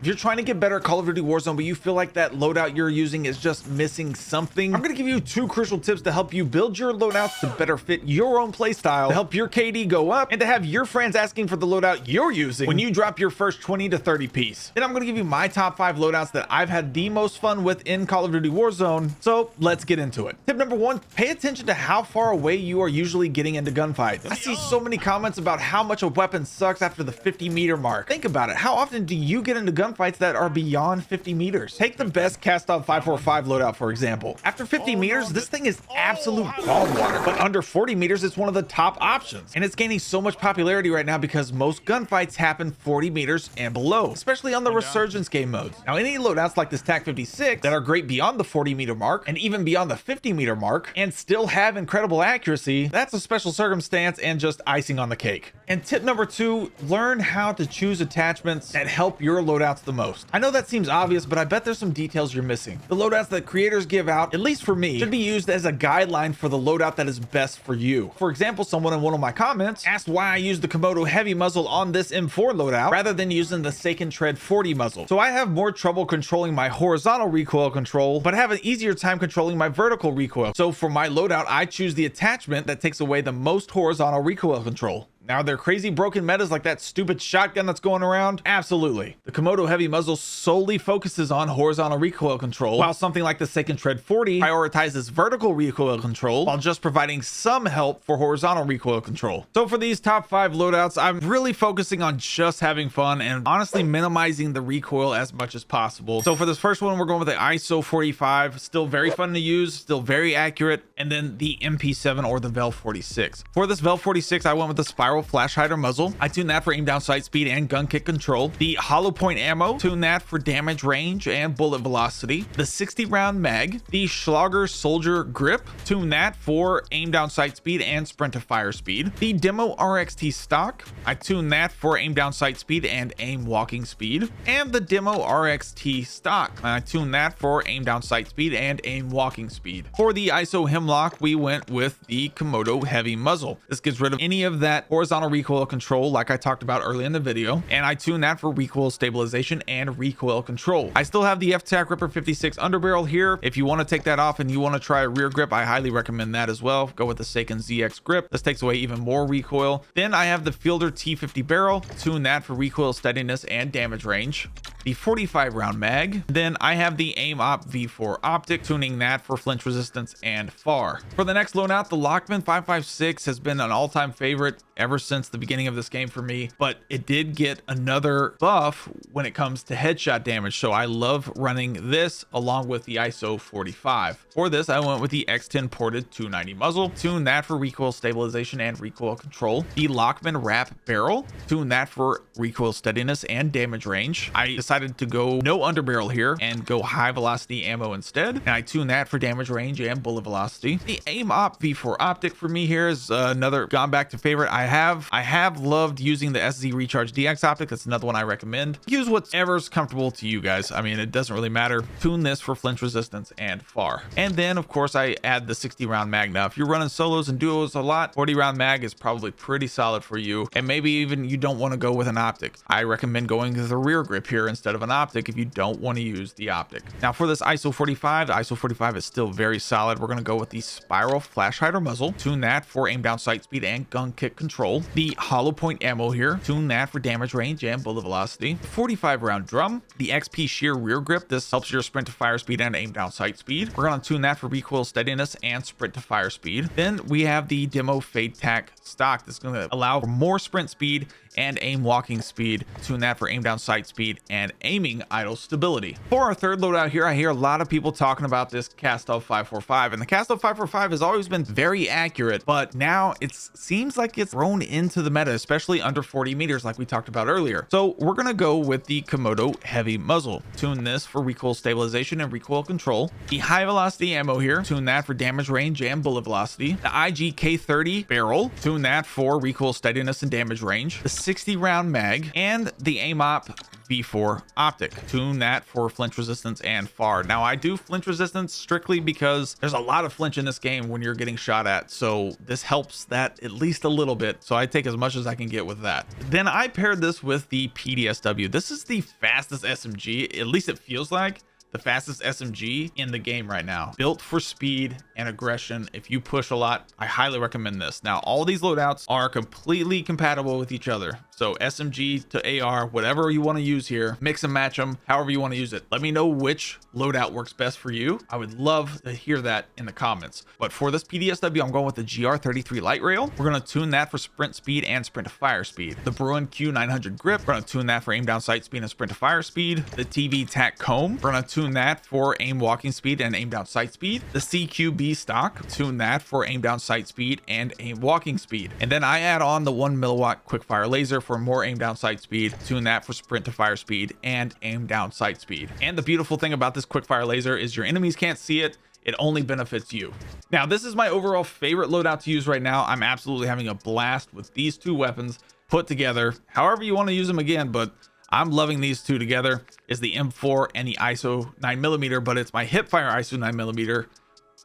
If you're trying to get better at Call of Duty Warzone, but you feel like that loadout you're using is just missing something, I'm going to give you 2 crucial tips to help you build your loadouts to better fit your own playstyle, to help your KD go up, and to have your friends asking for the loadout you're using when you drop your first 20 to 30 piece. Then I'm going to give you my top 5 loadouts that I've had the most fun with in Call of Duty Warzone. So let's get into it. Tip number 1, pay attention to how far away you are usually getting into gunfights. I see so many comments about how much a weapon sucks after the 50-meter mark. Think about it. How often do you get into gunfights that are beyond 50 meters? Take the best Kastov 545 loadout, for example. After 50 meters, this thing is absolute dog water, but under 40 meters, it's one of the top options. And it's gaining so much popularity right now because most gunfights happen 40 meters and below, especially on the resurgence game modes. Now, any loadouts like this TAC 56 that are great beyond the 40-meter mark and even beyond the 50-meter mark and still have incredible accuracy, that's a special circumstance and just icing on the cake. And tip number 2, learn how to choose attachments that help your loadouts the most. I know that seems obvious, but I bet there's some details you're missing. The loadouts that creators give out, at least for me, should be used as a guideline for the loadout that is best for you. For example, someone in one of my comments asked why I used the Komodo heavy muzzle on this M4 loadout rather than using the Seiken Tread 40 muzzle. So I have more trouble controlling my horizontal recoil control, but have an easier time controlling my vertical recoil. So for my loadout, I choose the attachment that takes away the most horizontal recoil control. Now, are there crazy broken metas like that stupid shotgun that's going around? Absolutely. The Komodo heavy muzzle solely focuses on horizontal recoil control, while something like the Seiken Tread 40 prioritizes vertical recoil control while just providing some help for horizontal recoil control. So for these top 5 loadouts, I'm really focusing on just having fun and honestly minimizing the recoil as much as possible. So for this first one, we're going with the ISO 45, still very fun to use, still very accurate, and then the MP7 or the Vel 46. For this Vel 46, I went with the spiral flash hider muzzle. I tuned that for aim down sight speed and gun kick control. The hollow point ammo, tuned that for damage range and bullet velocity. The 60 round mag, the Schlager soldier grip, tuned that for aim down sight speed and sprint to fire speed. The demo RXT stock, I tuned that for aim down sight speed and aim walking speed. And the demo RXT stock, I tuned that for aim down sight speed and aim walking speed. For the ISO Hemlock, we went with the Komodo heavy muzzle. This gets rid of any of that horizontal recoil control like I talked about early in the video, and I tune that for recoil stabilization and recoil control. I still have the FTAC Ripper 56 underbarrel here. If you want to take that off and you want to try a rear grip, I highly recommend that as well. Go with the Seiken ZX grip. This takes away even more recoil. Then I have the Fielder T50 barrel, tune that for recoil steadiness and damage range. The 45 round mag. Then I have the Aim Op V4 optic, tuning that for flinch resistance and far. For the next loadout, the Lachmann 556 has been an all-time favorite ever since the beginning of this game for me, but it did get another buff when it comes to headshot damage, so I love running this along with the ISO 45. For this, I went with the X10 ported 290 muzzle, tune that for recoil stabilization and recoil control. The Lachmann wrap barrel, tune that for recoil steadiness and damage range. I decided to go no underbarrel here and go high velocity ammo instead, and I tune that for damage range and bullet velocity. The Aim Op V4 optic for me here is another gone back to favorite. I have loved using the SZ Recharge DX optic. That's another one I recommend. Use whatever's comfortable to you guys. I mean, it doesn't really matter. Tune this for flinch resistance and far. And then of course I add the 60 round mag. Now, if you're running solos and duos a lot, 40 round mag is probably pretty solid for you. And maybe even you don't want to go with an optic. I recommend going with the rear grip here instead of an optic if you don't want to use the optic. Now for this ISO 45, the ISO 45 is still very solid. We're going to go with the spiral flash hider muzzle, tune that for aim down sight speed and gun kick control. The hollow point ammo here, tune that for damage range and bullet velocity. 45 round drum, the XP shear rear grip. This helps your sprint to fire speed and aim down sight speed. We're going to tune that for recoil steadiness and sprint to fire speed. Then we have the demo fade tac stock. That's going to allow for more sprint speed and aim walking speed. Tune that for aim down sight speed and aiming idle stability. For our third loadout here, I hear a lot of people talking about this Kastov 545, and the Kastov 545 has always been very accurate, but now it seems like it's thrown into the meta, especially under 40 meters like we talked about earlier. So we're going to go with the Komodo heavy muzzle. Tune this for recoil stabilization and recoil control. The high velocity ammo here, tune that for damage range and bullet velocity. The IG K30 barrel, tune that for recoil steadiness and damage range. The 60 round mag and the Aim Op V4 optic. Tune that for flinch resistance and far. Now I do flinch resistance strictly because there's a lot of flinch in this game when you're getting shot at, so this helps that at least a little bit, so I take as much as I can get with that. Then I paired this with the PDSW. This is the fastest SMG, at least it feels like the fastest SMG in the game right now. Built for speed and aggression. If you push a lot, I highly recommend this. Now, all these loadouts are completely compatible with each other. So SMG to AR, whatever you want to use here, mix and match them however you want to use it. Let me know which loadout works best for you. I would love to hear that in the comments. But for this PDSW, I'm going with the GR33 light rail. We're going to tune that for sprint speed and sprint to fire speed. The Bruin Q900 grip, we're going to tune that for aim down sight speed and sprint to fire speed. The TV tac comb, we're going to tune that for aim walking speed and aim down sight speed. The CQB stock, tune that for aim down sight speed and aim walking speed. And then I add on the 1 milliwatt quick fire laser for more aim down sight speed, tune that for sprint to fire speed and aim down sight speed. And the beautiful thing about this quick fire laser is your enemies can't see it. It only benefits you. Now, this is my overall favorite loadout to use right now. I'm absolutely having a blast with these two weapons put together. However you want to use them again, but I'm loving these two together. Is the M4 and the ISO 9mm, but it's my hipfire ISO 9mm,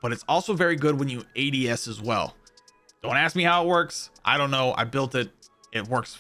but it's also very good when you ADS as well. Don't ask me how it works. I don't know. I built it. It works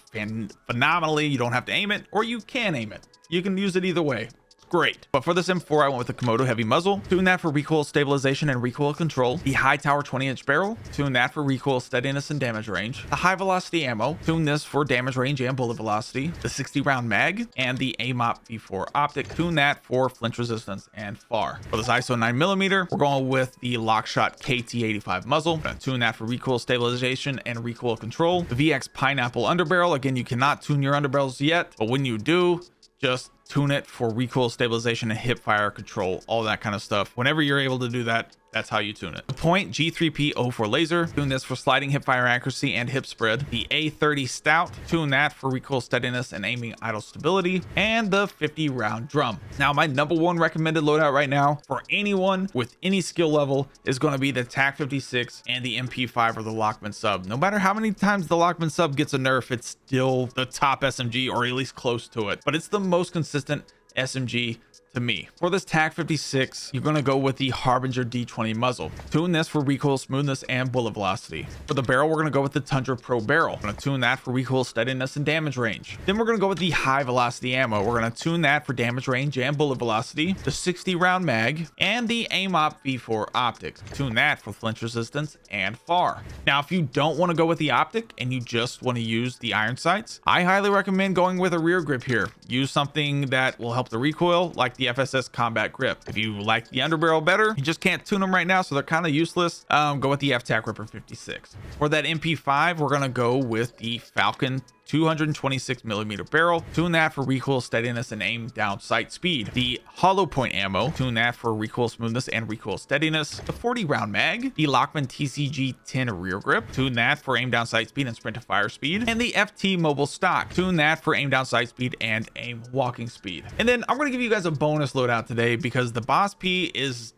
phenomenally. You don't have to aim it, or you can aim it. You can use it either way. Great. But for this M4, I went with the Komodo heavy muzzle. Tune that for recoil stabilization and recoil control. The high tower 20-inch barrel. Tune that for recoil steadiness and damage range. The high velocity ammo. Tune this for damage range and bullet velocity. The 60 round mag and the AMOP V4 optic. Tune that for flinch resistance and far. For this ISO 9mm, we're going with the Lockshot KT85 muzzle. Gonna tune that for recoil stabilization and recoil control. The VX pineapple underbarrel. Again, you cannot tune your underbarrels yet, but when you do, just tune it for recoil stabilization and hip fire control, all that kind of stuff. Whenever you're able to do that, that's how you tune it. The Point G3P04 laser, tune this for sliding hip fire accuracy and hip spread. The A30 stout, tune that for recoil steadiness and aiming idle stability. And the 50 round drum. Now, my number one recommended loadout right now for anyone with any skill level is going to be the TAC 56 and the MP5 or the Lachmann sub. No matter how many times the Lachmann sub gets a nerf, it's still the top SMG, or at least close to it. But it's the most consistent SMG to me. For this TAC 56, you're going to go with the Harbinger D20 muzzle. Tune this for recoil smoothness and bullet velocity. For the barrel, we're going to go with the Tundra Pro barrel. We're going to tune that for recoil steadiness and damage range. Then we're going to go with the high velocity ammo. We're going to tune that for damage range and bullet velocity. The 60 round mag and the AMOP V4 optic. Tune that for flinch resistance and far. Now, if you don't want to go with the optic and you just want to use the iron sights, I highly recommend going with a rear grip here. Use something that will help the recoil, like the FSS combat grip. If you like the underbarrel better, you just can't tune them right now, so they're kind of useless. Go with the FTAC Ripper 56. For that MP5, we're gonna go with the Falcon 226mm barrel. Tune that for recoil steadiness and aim down sight speed. The hollow point ammo, tune that for recoil smoothness and recoil steadiness. The 40 round mag, the Lachmann TCG 10 rear grip, tune that for aim down sight speed and sprint to fire speed. And the FT mobile stock, tune that for aim down sight speed and aim walking speed. And then I'm going to give you guys a bonus loadout today because the BAS-P is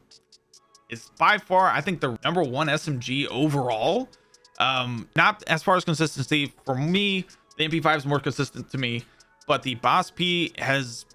by far, I think, the #1 SMG overall. Not as far as consistency for me. The MP5 is more consistent to me, but the BAS-P has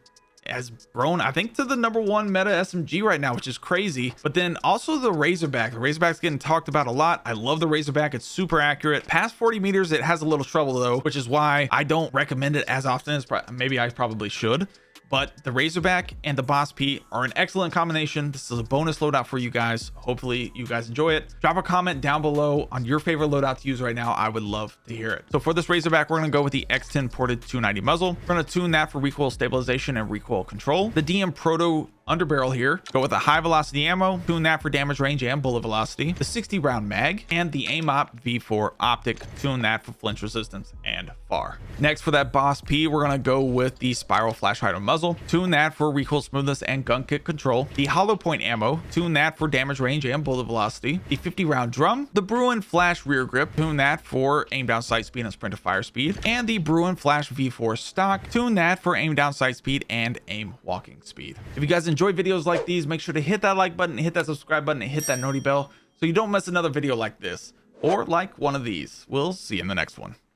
grown, I think, to the #1 meta SMG right now, which is crazy. But then also the Razorback. The Razorback's getting talked about a lot. I love the Razorback. It's super accurate. Past 40 meters, it has a little trouble though, which is why I don't recommend it as often as maybe I probably should. But the Razorback and the BAS-P are an excellent combination. This is a bonus loadout for you guys. Hopefully you guys enjoy it. Drop a comment down below on your favorite loadout to use right now. I would love to hear it. So for this Razorback, we're going to go with the X10 ported 290 muzzle. We're going to tune that for recoil stabilization and recoil control. The DM Proto underbarrel here, go with a high velocity ammo, tune that for damage range and bullet velocity. The 60 round mag and the AMOP V4 optic, tune that for flinch resistance and far. Next, for that BAS-P, we're going to go with the spiral flash hider muzzle, tune that for recoil smoothness and gun kick control. The hollow point ammo, tune that for damage range and bullet velocity. The 50 round drum, the Bruin flash rear grip, tune that for aim down sight speed and sprint to fire speed. And the Bruin flash V4 stock, tune that for aim down sight speed and aim walking speed. If you guys enjoy videos like these, make sure to hit that like button, hit that subscribe button, and hit that noti bell so you don't miss another video like this or like one of these. We'll see you in the next one.